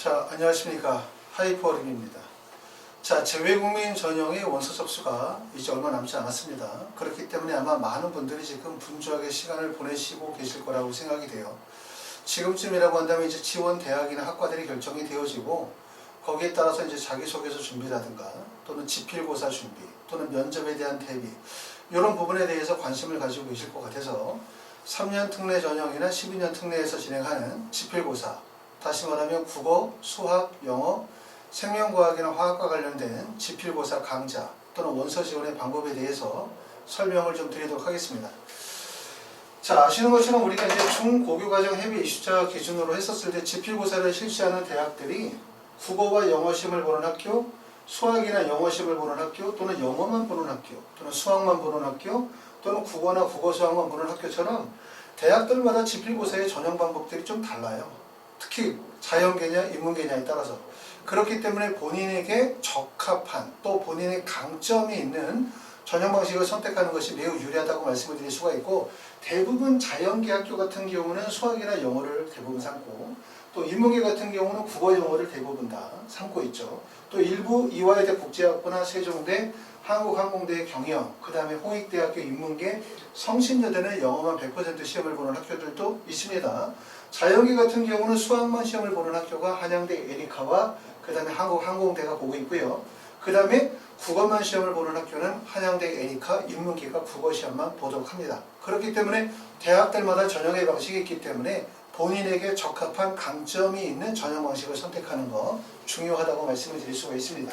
자, 안녕하십니까. 하이퍼림입니다. 자, 재외국민 전형의 원서 접수가 이제 얼마 남지 않았습니다. 그렇기 때문에 아마 많은 분들이 지금 분주하게 시간을 보내시고 계실 거라고 생각이 돼요. 지금쯤이라고 한다면 이제 지원 대학이나 학과들이 결정이 되어지고 거기에 따라서 이제 자기소개서 준비라든가 또는 지필고사 준비 또는 면접에 대한 대비 이런 부분에 대해서 관심을 가지고 계실 것 같아서 3년 특례 전형이나 12년 특례에서 진행하는 지필고사, 다시 말하면 국어, 수학, 영어, 생명과학이나 화학과 관련된 지필고사 강좌 또는 원서 지원의 방법에 대해서 설명을 좀 드리도록 하겠습니다. 자, 아시는 것처럼 우리가 이제 중고교과정 해외 이슈자 기준으로 했었을 때 지필고사를 실시하는 대학들이 국어와 영어 시험을 보는 학교, 수학이나 영어 시험을 보는 학교, 또는 영어만 보는 학교, 또는 수학만 보는 학교, 또는 국어나 국어 수학만 보는 학교처럼 대학들마다 지필고사의 전형 방법들이 좀 달라요. 특히 자연계냐 인문계냐에 따라서. 그렇기 때문에 본인에게 적합한 또 본인의 강점이 있는 전형 방식을 선택하는 것이 매우 유리하다고 말씀을 드릴 수가 있고, 대부분 자연계 학교 같은 경우는 수학이나 영어를 대부분 삼고, 또 인문계 같은 경우는 국어 영어를 대부분 다 삼고 있죠. 또 일부 이화여대 국제학부나 세종대, 한국항공대의 경영, 그 다음에 홍익대학교 인문계, 성신여대는 영어만 100% 시험을 보는 학교들도 있습니다. 자연계 같은 경우는 수학만 시험을 보는 학교가 한양대 에리카와 그 다음에 한국항공대가 보고 있고요. 그 다음에 국어만 시험을 보는 학교는 한양대 에리카, 인문계가 국어 시험만 보도록 합니다. 그렇기 때문에 대학들마다 전형의 방식이 있기 때문에 본인에게 적합한 강점이 있는 전형 방식을 선택하는 거 중요하다고 말씀을 드릴 수가 있습니다.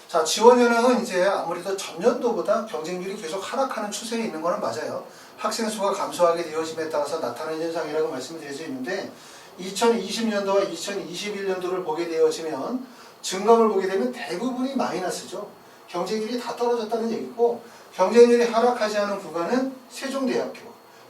자, 지원 현황은 이제 아무래도 전년도보다 경쟁률이 계속 하락하는 추세에 있는 거는 맞아요. 학생 수가 감소하게 되어짐에 따라서 나타나는 현상이라고 말씀을 드릴 수 있는데, 2020년도와 2021년도를 보게 되어지면 증감을 보게 되면 대부분이 마이너스죠. 경쟁률이 다 떨어졌다는 얘기고, 경쟁률이 하락하지 않은 구간은 세종대학교,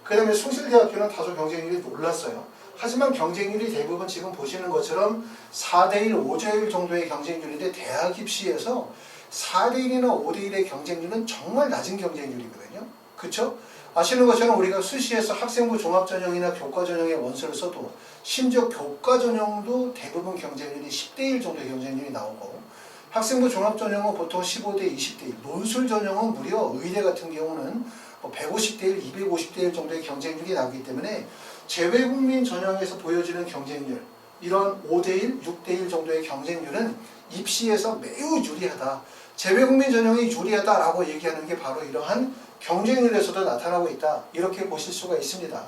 그 다음에 숭실대학교는 다소 경쟁률이 올랐어요. 하지만 경쟁률이 대부분 지금 보시는 것처럼 4대1, 5대1 정도의 경쟁률인데, 대학 입시에서 4대1이나 5대1의 경쟁률은 정말 낮은 경쟁률이거든요. 그쵸? 아시는 것처럼 우리가 수시에서 학생부 종합전형이나 교과전형의 원서를 써도, 심지어 교과전형도 대부분 경쟁률이 10대1 정도의 경쟁률이 나오고, 학생부 종합전형은 보통 15대 20대1, 논술전형은 무려 의대 같은 경우는 150대1, 250대1 정도의 경쟁률이 나오기 때문에 재외국민 전형에서 보여지는 경쟁률, 이런 5대1, 6대1 정도의 경쟁률은 입시에서 매우 유리하다. 재외국민 전형이 유리하다라고 얘기하는 게 바로 이러한 경쟁률에서도 나타나고 있다. 이렇게 보실 수가 있습니다.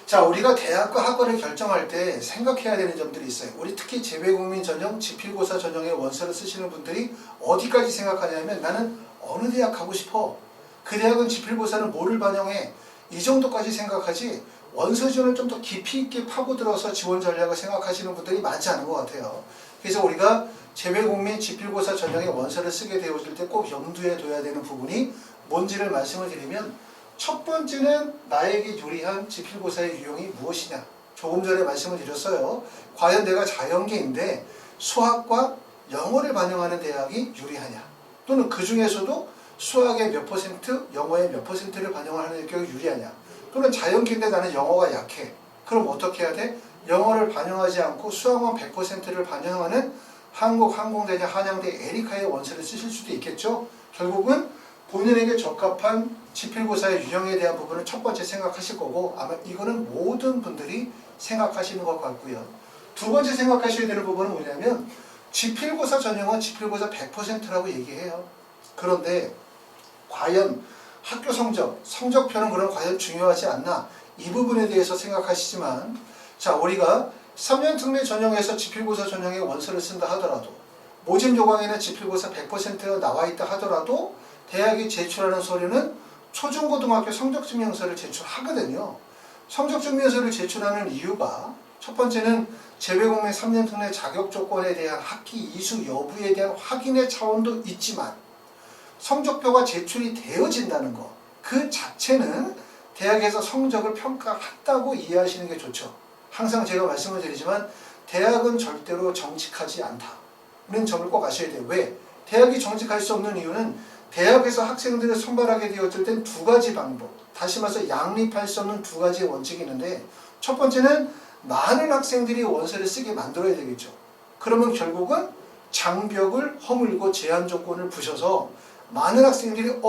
자, 우리가 대학과 학과를 결정할 때 생각해야 되는 점들이 있어요. 우리 특히 재외국민 전형, 지필고사 전형의 원서를 쓰시는 분들이 어디까지 생각하냐면, 나는 어느 대학 가고 싶어. 그 대학은 지필고사는 뭐를 반영해? 이 정도까지 생각하지, 원서 지원을 좀 더 깊이 있게 파고들어서 지원 전략을 생각하시는 분들이 많지 않은 것 같아요. 그래서 우리가 재외국민 지필고사 전형의 원서를 쓰게 되어질 때 꼭 염두에 둬야 되는 부분이 뭔지를 말씀을 드리면, 첫 번째는 나에게 유리한 지필고사의 유형이 무엇이냐. 조금 전에 말씀을 드렸어요. 과연 내가 자연계인데 수학과 영어를 반영하는 대학이 유리하냐, 또는 그 중에서도 수학의 몇 퍼센트, 영어의 몇 퍼센트를 반영하는 대학이 유리하냐, 또는 자연계인데 나는 영어가 약해. 그럼 어떻게 해야 돼? 영어를 반영하지 않고 수학만 100%를 반영하는 한국항공대냐 한양대 에리카의 원서를 쓰실 수도 있겠죠. 결국은 본인에게 적합한 지필고사의 유형에 대한 부분을 첫 번째 생각하실 거고, 아마 이거는 모든 분들이 생각하시는 것 같고요. 두 번째 생각하셔야 되는 부분은 뭐냐면, 지필고사 전형은 지필고사 100%라고 얘기해요. 그런데 과연 학교 성적표는 그럼 과연 중요하지 않나? 이 부분에 대해서 생각하시지만, 자, 우리가 3년 특례 전형에서 지필고사 전형의 원서를 쓴다 하더라도, 모집 요강에는 지필고사 100%가 나와 있다 하더라도 대학이 제출하는 서류는 초중고등학교 성적증명서를 제출하거든요. 성적증명서를 제출하는 이유가, 첫 번째는 재외국민 3년 특례 자격 조건에 대한 학기 이수 여부에 대한 확인의 차원도 있지만, 성적표가 제출이 되어진다는 것, 그 자체는 대학에서 성적을 평가한다고 이해하시는 게 좋죠. 항상 제가 말씀을 드리지만 대학은 절대로 정직하지 않다는 점을 꼭 아셔야 돼요. 왜? 대학이 정직할 수 없는 이유는, 대학에서 학생들을 선발하게 되었을 땐 두 가지 방법, 다시 말해서 양립할 수 없는 두 가지의 원칙이 있는데, 첫 번째는 많은 학생들이 원서를 쓰게 만들어야 되겠죠. 그러면 결국은 장벽을 허물고 제한 조건을 부셔서 많은 학생들이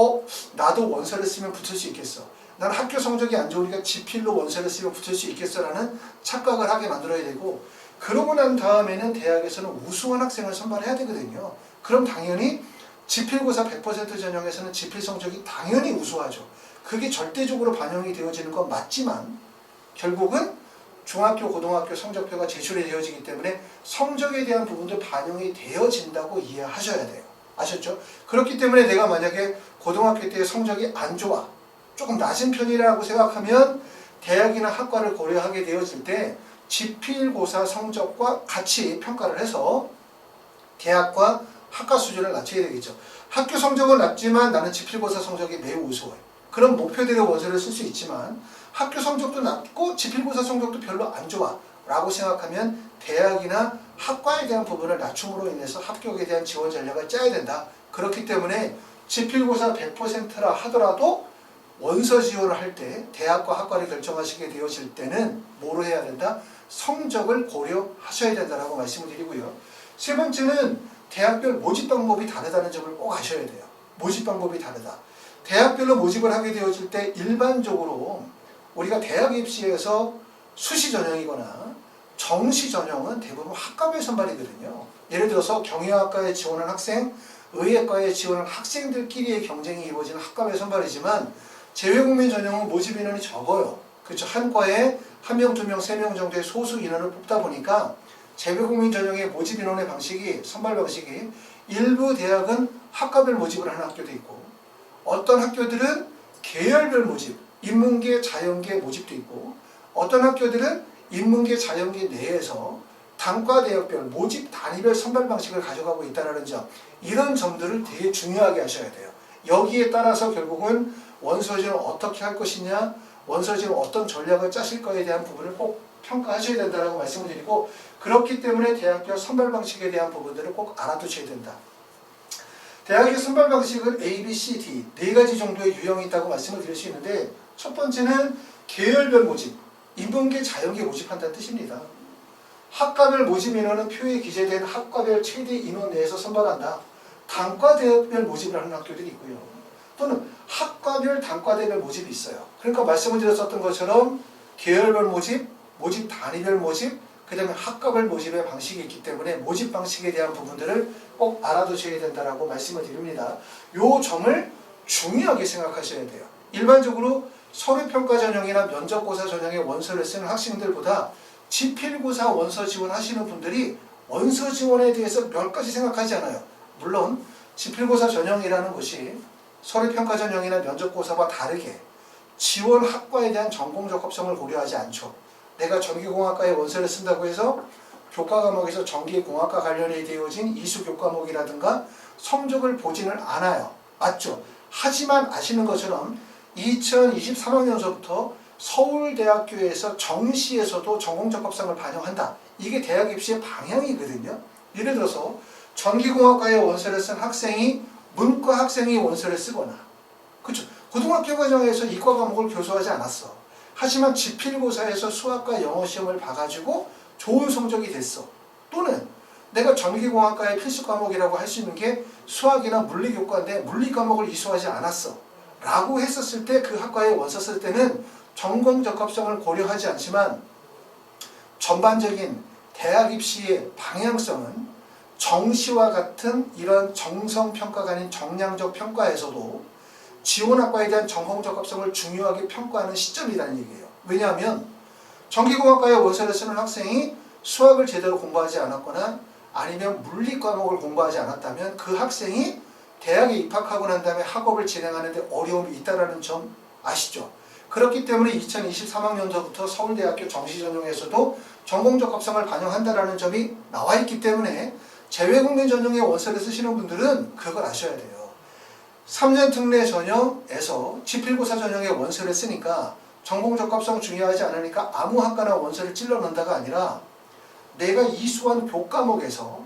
나도 원서를 쓰면 붙을 수 있겠어. 난 학교 성적이 안 좋으니까 지필로 원서를 쓰면 붙을 수 있겠어라는 착각을 하게 만들어야 되고, 그러고 난 다음에는 대학에서는 우수한 학생을 선발해야 되거든요. 그럼 당연히 지필고사 100% 전형에서는 지필 성적이 당연히 우수하죠. 그게 절대적으로 반영이 되어지는 건 맞지만 결국은 중학교, 고등학교 성적표가 제출이 되어지기 때문에 성적에 대한 부분도 반영이 되어진다고 이해하셔야 돼요. 아셨죠? 그렇기 때문에 내가 만약에 고등학교 때 성적이 안 좋아, 조금 낮은 편이라고 생각하면 대학이나 학과를 고려하게 되어질 때 지필고사 성적과 같이 평가를 해서 대학과 학과 수준을 낮춰야 되겠죠. 학교 성적은 낮지만 나는 지필고사 성적이 매우 우수해. 그럼 목표대로 원서를 쓸 수 있지만 학교 성적도 낮고 지필고사 성적도 별로 안 좋아 라고 생각하면 대학이나 학과에 대한 부분을 낮춤으로 인해서 합격에 대한 지원 전략을 짜야 된다. 그렇기 때문에 지필고사 100%라 하더라도 원서 지원을 할 때 대학과 학과를 결정하시게 되어질 때는 뭐로 해야 된다? 성적을 고려하셔야 된다라고 말씀을 드리고요. 세 번째는 대학별 모집 방법이 다르다는 점을 꼭 아셔야 돼요. 모집 방법이 다르다. 대학별로 모집을 하게 되어질 때 일반적으로 우리가 대학 입시에서 수시 전형이거나 정시 전형은 대부분 학과별 선발이거든요. 예를 들어서 경영학과에 지원한 학생, 의예과에 지원한 학생들끼리의 경쟁이 이루어지는 학과별 선발이지만 재외국민 전형은 모집 인원이 적어요. 그렇죠. 한 과에 1명, 2명, 3명 정도의 소수 인원을 뽑다 보니까 재외국민 전형의 모집 인원의 방식이, 선발 방식이 일부 대학은 학과별 모집을 하는 학교도 있고 어떤 학교들은 계열별 모집, 인문계, 자연계 모집도 있고 어떤 학교들은 인문계, 자연계 내에서 단과대학별, 모집 단위별 선발 방식을 가져가고 있다는 점, 이런 점들을 되게 중요하게 하셔야 돼요. 여기에 따라서 결국은 원서 지원 어떻게 할 것이냐, 원서 지원 어떤 전략을 짜실 거에 대한 부분을 꼭 평가하셔야 된다고 말씀을 드리고, 그렇기 때문에 대학별 선발 방식에 대한 부분들을 꼭 알아두셔야 된다. 대학의 선발 방식은 A, B, C, D 네 가지 정도의 유형이 있다고 말씀을 드릴 수 있는데, 첫 번째는 계열별 모집, 인문계, 자연계 모집한다는 뜻입니다. 학과별 모집 인원은 표에 기재된 학과별 최대 인원 내에서 선발한다. 단과대별 모집을 하는 학교들이 있고요. 또는 학과별, 단과대별 모집이 있어요. 그러니까 말씀을 드렸었던 것처럼 계열별 모집, 모집 단위별 모집, 그 다음에 학과별 모집의 방식이 있기 때문에 모집 방식에 대한 부분들을 꼭 알아두셔야 된다고 말씀을 드립니다. 요 점을 중요하게 생각하셔야 돼요. 일반적으로 서류평가 전형이나 면접고사 전형의 원서를 쓰는 학생들보다 지필고사 원서 지원하시는 분들이 원서 지원에 대해서 몇 가지 생각하지 않아요. 물론 지필고사 전형이라는 것이 서류평가 전형이나 면접고사와 다르게 지원 학과에 대한 전공 적합성을 고려하지 않죠. 내가 전기공학과에 원서를 쓴다고 해서 교과 과목에서 전기공학과 관련이 되어진 이수 교과목이라든가 성적을 보지는 않아요. 맞죠? 하지만 아시는 것처럼 2023학년서부터 서울대학교에서 정시에서도 전공적합성을 반영한다. 이게 대학 입시의 방향이거든요. 예를 들어서 전기공학과에 원서를 쓴 학생이 문과 학생이 원서를 쓰거나, 그렇죠. 고등학교 과정에서 이과 과목을 교수하지 않았어. 하지만 지필고사에서 수학과 영어 시험을 봐가지고 좋은 성적이 됐어. 또는 내가 전기공학과의 필수 과목이라고 할 수 있는 게 수학이나 물리교과인데 물리 과목을 이수하지 않았어 라고 했었을 때 그 학과에 원서 쓸 때는 전공 적합성을 고려하지 않지만 전반적인 대학 입시의 방향성은 정시와 같은 이런 정성평가가 아닌 정량적 평가에서도 지원학과에 대한 전공 적합성을 중요하게 평가하는 시점이라는 얘기예요. 왜냐하면 전기공학과에 원서를 쓰는 학생이 수학을 제대로 공부하지 않았거나 아니면 물리 과목을 공부하지 않았다면 그 학생이 대학에 입학하고 난 다음에 학업을 진행하는 데 어려움이 있다는 점 아시죠? 그렇기 때문에 2023학년도부터 서울대학교 정시전형에서도 전공 적합성을 반영한다는 점이 나와 있기 때문에 재외국민 전형의 원서를 쓰시는 분들은 그걸 아셔야 돼요. 3년 특례 전형에서 지필고사 전형의 원서를 쓰니까 전공 적합성 중요하지 않으니까 아무 학과나 원서를 찔러 넣는다가 아니라 내가 이수한 교과목에서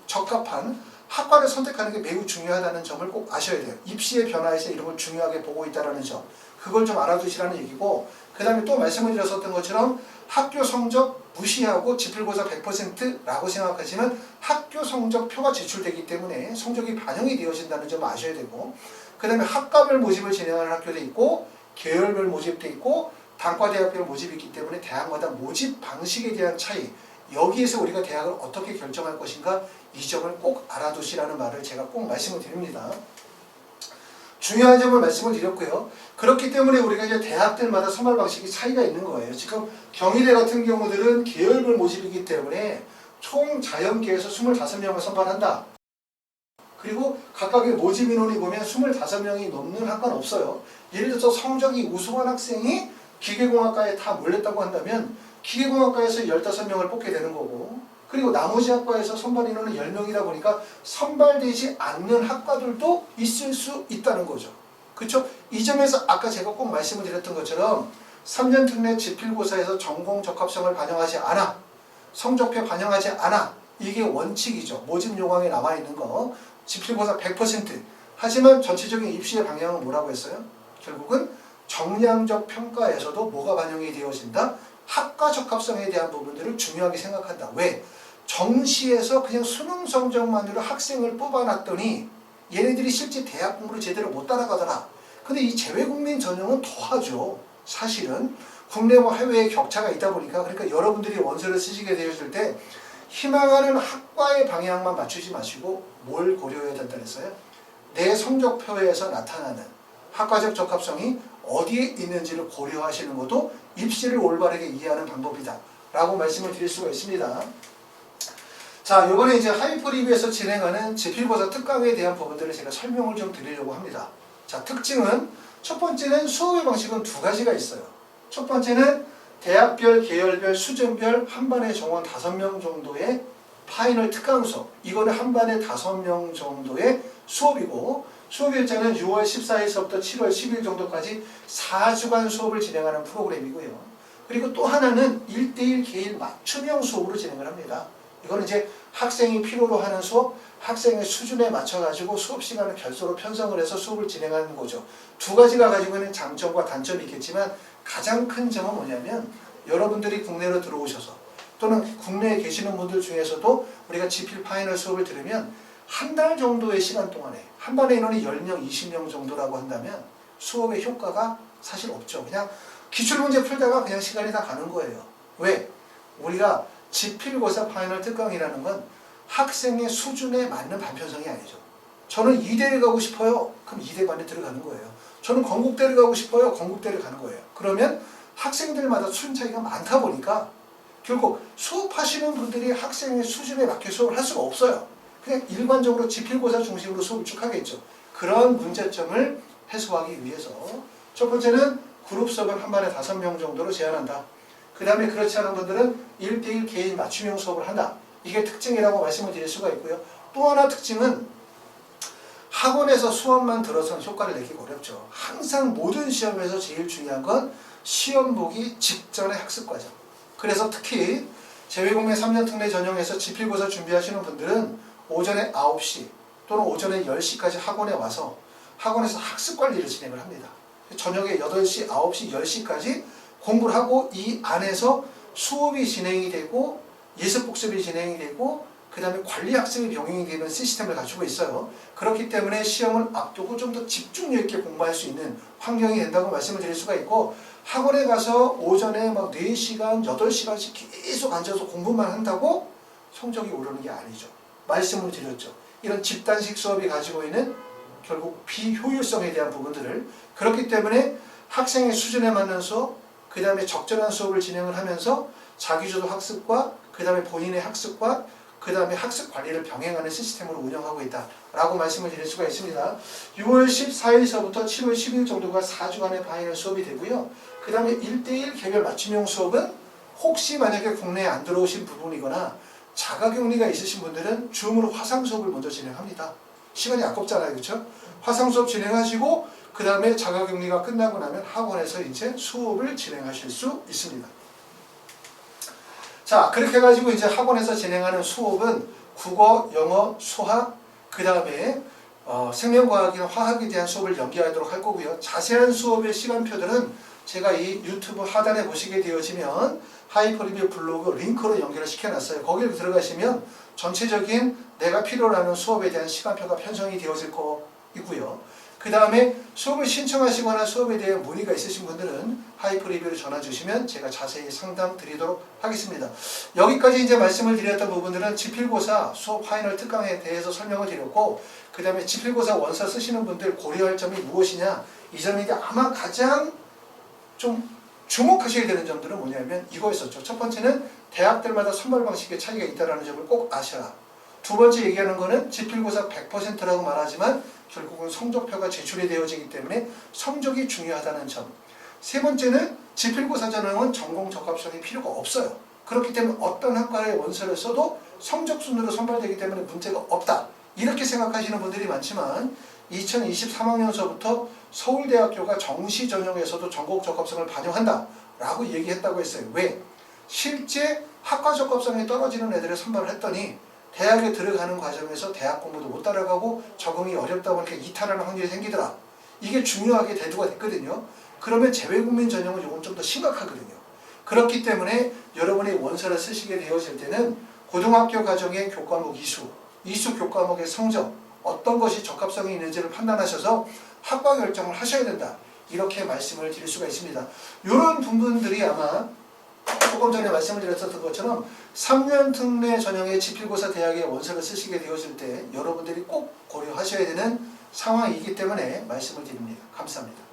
적합한 학과를 선택하는 게 매우 중요하다는 점을 꼭 아셔야 돼요. 입시의 변화에서 이런 걸 중요하게 보고 있다는 점, 그걸 좀 알아두시라는 얘기고, 그 다음에 또 말씀을 드렸었던 것처럼 학교 성적 무시하고 지필고사 100%라고 생각하시면 학교 성적표가 제출되기 때문에 성적이 반영이 되어진다는 점 아셔야 되고, 그 다음에 학과별 모집을 진행하는 학교도 있고 계열별 모집도 있고 단과대학별 모집이 있기 때문에 대학마다 모집 방식에 대한 차이, 여기에서 우리가 대학을 어떻게 결정할 것인가, 이 점을 꼭 알아두시라는 말을 제가 꼭 말씀을 드립니다. 중요한 점을 말씀을 드렸고요. 그렇기 때문에 우리가 이제 대학들마다 선발 방식이 차이가 있는 거예요. 지금 경희대 같은 경우들은 계열별 모집이기 때문에 총 자연계에서 25명을 선발한다. 그리고 각각의 모집 인원이 보면 25명이 넘는 학과는 없어요. 예를 들어서 성적이 우수한 학생이 기계공학과에 다 몰렸다고 한다면 기계공학과에서 15명을 뽑게 되는 거고, 그리고 나머지 학과에서 선발 인원은 10명이다 보니까 선발되지 않는 학과들도 있을 수 있다는 거죠. 그렇죠? 이 점에서 아까 제가 꼭 말씀을 드렸던 것처럼 3년 특례 지필고사에서 전공 적합성을 반영하지 않아, 성적표 반영하지 않아, 이게 원칙이죠. 모집 요강에 나와 있는 거 지필고사 100%. 하지만 전체적인 입시의 방향은 뭐라고 했어요? 결국은 정량적 평가에서도 뭐가 반영이 되어진다? 학과 적합성에 대한 부분들을 중요하게 생각한다. 왜? 정시에서 그냥 수능 성적만으로 학생을 뽑아놨더니 얘네들이 실제 대학 공부를 제대로 못 따라가더라. 근데 이 재외국민 전형은 더하죠. 사실은 국내와 해외의 격차가 있다 보니까, 그러니까 여러분들이 원서를 쓰시게 되었을 때 희망하는 학과의 방향만 맞추지 마시고 뭘 고려해야 된다 그랬어요? 내 성적표에서 나타나는 학과적 적합성이 어디에 있는지를 고려하시는 것도 입시를 올바르게 이해하는 방법이다 라고 말씀을 드릴 수가 있습니다. 자, 이번에 이제 하이퍼 리뷰에서 진행하는 지필고사 특강에 대한 부분들을 제가 설명을 좀 드리려고 합니다. 자, 특징은 첫 번째는 수업의 방식은 두 가지가 있어요. 첫 번째는 대학별, 계열별, 수준별 한 반에 정원 5명 정도의 파이널 특강 수업. 이거는 한 반에 5명 정도의 수업이고, 수업 일자는 6월 14일서부터 7월 10일 정도까지 4주간 수업을 진행하는 프로그램이고요. 그리고 또 하나는 1대1 개인 맞춤형 수업으로 진행을 합니다. 이거는 이제 학생이 필요로 하는 수업, 학생의 수준에 맞춰가지고 수업 시간을 별도로 편성을 해서 수업을 진행하는 거죠. 두 가지가 가지고 있는 장점과 단점이 있겠지만 가장 큰 점은 뭐냐면, 여러분들이 국내로 들어오셔서 또는 국내에 계시는 분들 중에서도 우리가 지필 파이널 수업을 들으면 한 달 정도의 시간 동안에 한 반의 인원이 10명, 20명 정도라고 한다면 수업의 효과가 사실 없죠. 그냥 기출문제 풀다가 그냥 시간이 다 가는 거예요. 왜? 우리가 지필고사 파이널 특강이라는 건 학생의 수준에 맞는 반편성이 아니죠. 저는 이대를 가고 싶어요. 그럼 이대반에 들어가는 거예요. 저는 건국대를 가고 싶어요. 건국대를 가는 거예요. 그러면 학생들마다 수준 차이가 많다 보니까 결국 수업하시는 분들이 학생의 수준에 맞게 수업을 할 수가 없어요. 그냥 일반적으로 지필고사 중심으로 수업을 쭉 하겠죠. 그런 문제점을 해소하기 위해서 첫 번째는 그룹 수업을 한 반에 5명 정도로 제한한다. 그 다음에 그렇지 않은 분들은 1대1 개인 맞춤형 수업을 한다. 이게 특징이라고 말씀을 드릴 수가 있고요. 또 하나 특징은 학원에서 수업만 들어서는 효과를 내기가 어렵죠. 항상 모든 시험에서 제일 중요한 건 시험 보기 직전의 학습 과정. 그래서 특히 재외국내 3년 특례 전형에서 지필고사 준비하시는 분들은 오전에 9시 또는 오전에 10시까지 학원에 와서 학원에서 학습 관리를 진행을 합니다. 저녁에 8시, 9시, 10시까지 공부를 하고 이 안에서 수업이 진행이 되고 예습복습이 진행이 되고 그 다음에 관리학습이 병행이 되는 시스템을 갖추고 있어요. 그렇기 때문에 시험을 앞두고 좀 더 집중력 있게 공부할 수 있는 환경이 된다고 말씀을 드릴 수가 있고, 학원에 가서 오전에 막 4시간, 8시간씩 계속 앉아서 공부만 한다고 성적이 오르는 게 아니죠. 말씀을 드렸죠. 이런 집단식 수업이 가지고 있는 결국 비효율성에 대한 부분들을, 그렇기 때문에 학생의 수준에 맞는 수업, 그 다음에 적절한 수업을 진행을 하면서 자기주도 학습과 그 다음에 본인의 학습과 그 다음에 학습 관리를 병행하는 시스템으로 운영하고 있다라고 말씀을 드릴 수가 있습니다. 6월 14일서부터 7월 10일 정도가 4주간의 파이널 수업이 되고요. 그 다음에 1대1 개별 맞춤형 수업은 혹시 만약에 국내에 안 들어오신 부분이거나 자가격리가 있으신 분들은 줌으로 화상 수업을 먼저 진행합니다. 시간이 아깝잖아요. 그렇죠? 화상 수업 진행하시고 그 다음에 자가격리가 끝나고 나면 학원에서 이제 수업을 진행하실 수 있습니다. 자, 그렇게 해가지고 이제 학원에서 진행하는 수업은 국어, 영어, 수학, 그 다음에 생명과학이나 화학에 대한 수업을 연계하도록 할 거고요. 자세한 수업의 시간표들은 제가 이 유튜브 하단에 보시게 되어지면 하이퍼리뷰 블로그 링크로 연결을 시켜놨어요. 거기를 들어가시면 전체적인 내가 필요로 하는 수업에 대한 시간표가 편성이 되어질 거이고요. 그 다음에 수업을 신청하시거나 수업에 대한 문의가 있으신 분들은 하이퍼리뷰를 전화 주시면 제가 자세히 상담 드리도록 하겠습니다. 여기까지 이제 말씀을 드렸던 부분들은 지필고사 수업 파이널 특강에 대해서 설명을 드렸고, 그 다음에 지필고사 원서 쓰시는 분들 고려할 점이 무엇이냐, 이 점이 이제 아마 가장 좀 주목하셔야 되는 점들은 뭐냐면 이거였었죠. 첫 번째는 대학들마다 선발 방식의 차이가 있다는 점을 꼭 아셔라. 두 번째 얘기하는 거는 지필고사 100%라고 말하지만 결국은 성적표가 제출이 되어지기 때문에 성적이 중요하다는 점. 세 번째는 지필고사 전형은 전공 적합성이 필요가 없어요. 그렇기 때문에 어떤 학과의 원서를 써도 성적 순으로 선발되기 때문에 문제가 없다. 이렇게 생각하시는 분들이 많지만 2023학년서부터 서울대학교가 정시 전형에서도 전공 적합성을 반영한다 라고 얘기했다고 했어요. 왜? 실제 학과 적합성이 떨어지는 애들을 선발을 했더니 대학에 들어가는 과정에서 대학 공부도 못 따라가고 적응이 어렵다 보니까 이탈하는 확률이 생기더라. 이게 중요하게 대두가 됐거든요. 그러면 재외국민 전형은 조금 좀 더 심각하거든요. 그렇기 때문에 여러분이 원서를 쓰시게 되어질 때는 고등학교 과정의 교과목 이수 교과목의 성적, 어떤 것이 적합성이 있는지를 판단하셔서 학과 결정을 하셔야 된다. 이렇게 말씀을 드릴 수가 있습니다. 이런 부분들이 아마 조금 전에 말씀을 드렸던 것처럼 3년 특례 전형의 지필고사 대학의 원서를 쓰시게 되었을 때 여러분들이 꼭 고려하셔야 되는 상황이기 때문에 말씀을 드립니다. 감사합니다.